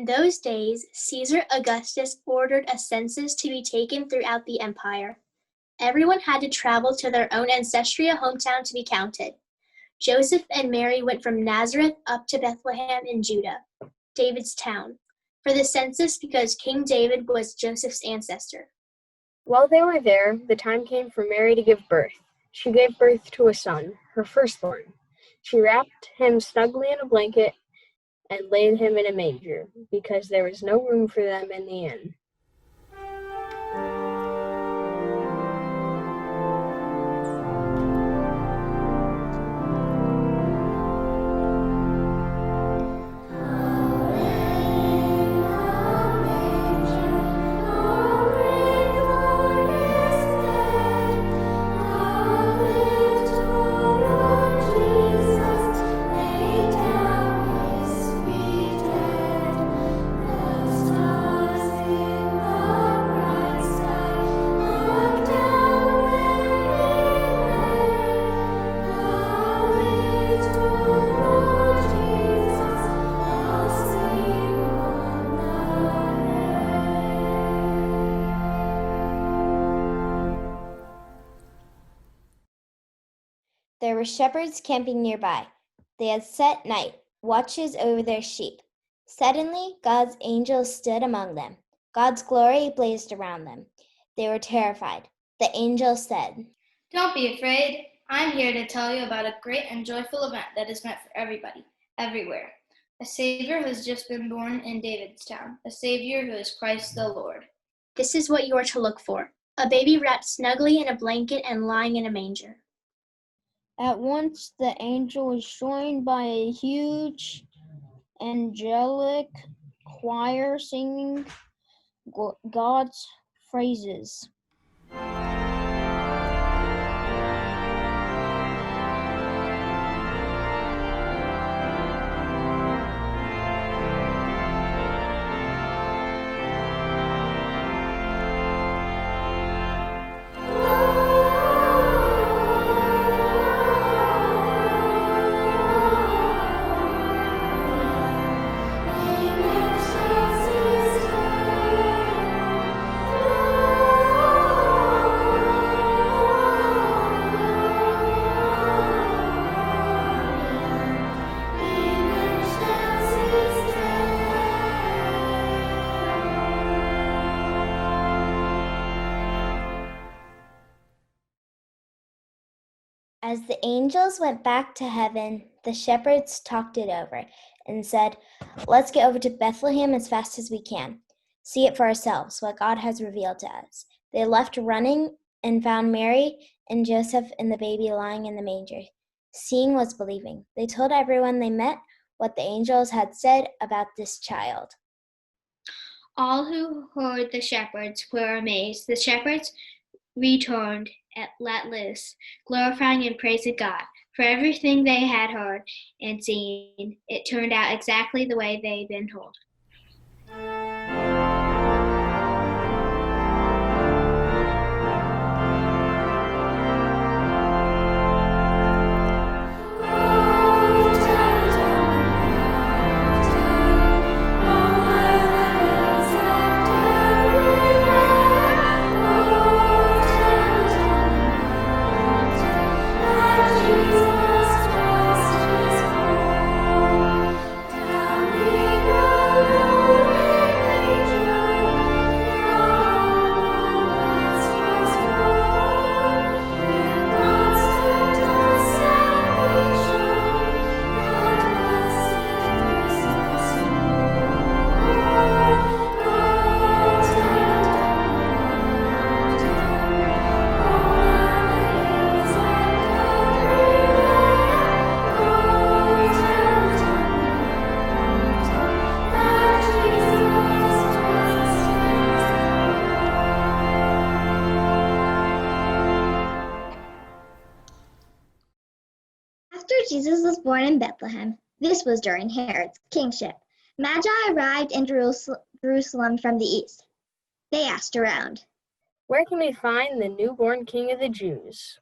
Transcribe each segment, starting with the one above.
those days, Caesar Augustus ordered a census to be taken throughout the empire. Everyone had to travel to their own ancestral hometown to be counted. Joseph and Mary went from Nazareth up to Bethlehem in Judah, David's town, for the census because King David was Joseph's ancestor. While they were there, the time came for Mary to give birth. She gave birth to a son, her firstborn. She wrapped him snugly in a blanket and laid him in a manger, because there was no room for them in the inn. There were shepherds camping nearby. They had set night watches over their sheep. Suddenly, God's angel stood among them. God's glory blazed around them. They were terrified. The angel said, "Don't be afraid. I'm here to tell you about a great and joyful event that is meant for everybody, everywhere. A Savior has just been born in David's town, a Savior who is Christ the Lord." This is what you are to look for: a baby wrapped snugly in a blanket and lying in a manger. At once the angel was joined by a huge angelic choir singing God's praises. As the angels went back to heaven, the shepherds talked it over and said, "Let's get over to Bethlehem as fast as we can. See it for ourselves, what God has revealed to us." They left running and found Mary and Joseph and the baby lying in the manger. Seeing was believing. They told everyone they met what the angels had said about this child. All who heard the shepherds were amazed. The shepherds returned let loose, glorifying and praising God for everything they had heard and seen. It turned out exactly the way they'd been told. After Jesus was born in Bethlehem, this was during Herod's kingship, Magi arrived in Jerusalem from the east. They asked around, "Where can we find the newborn King of the Jews?"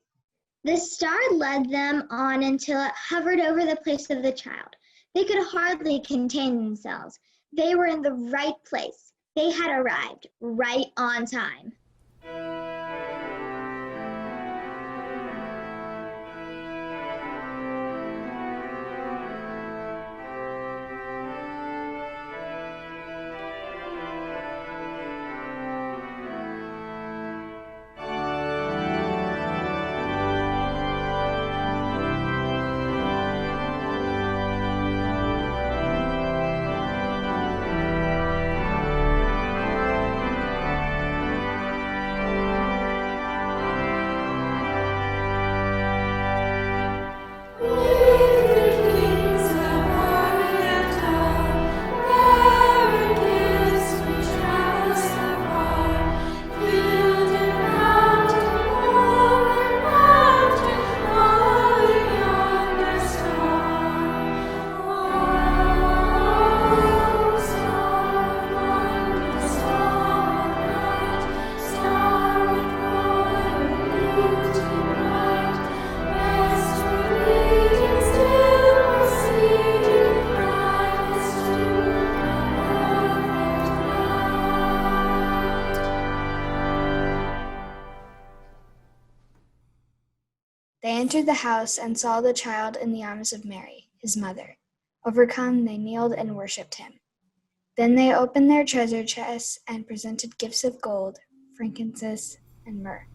The star led them on until it hovered over the place of the child. They could hardly contain themselves. They were in the right place. They had arrived right on time. They entered the house and saw the child in the arms of Mary, his mother. Overcome, they kneeled and worshipped him. Then they opened their treasure chests and presented gifts of gold, frankincense, and myrrh.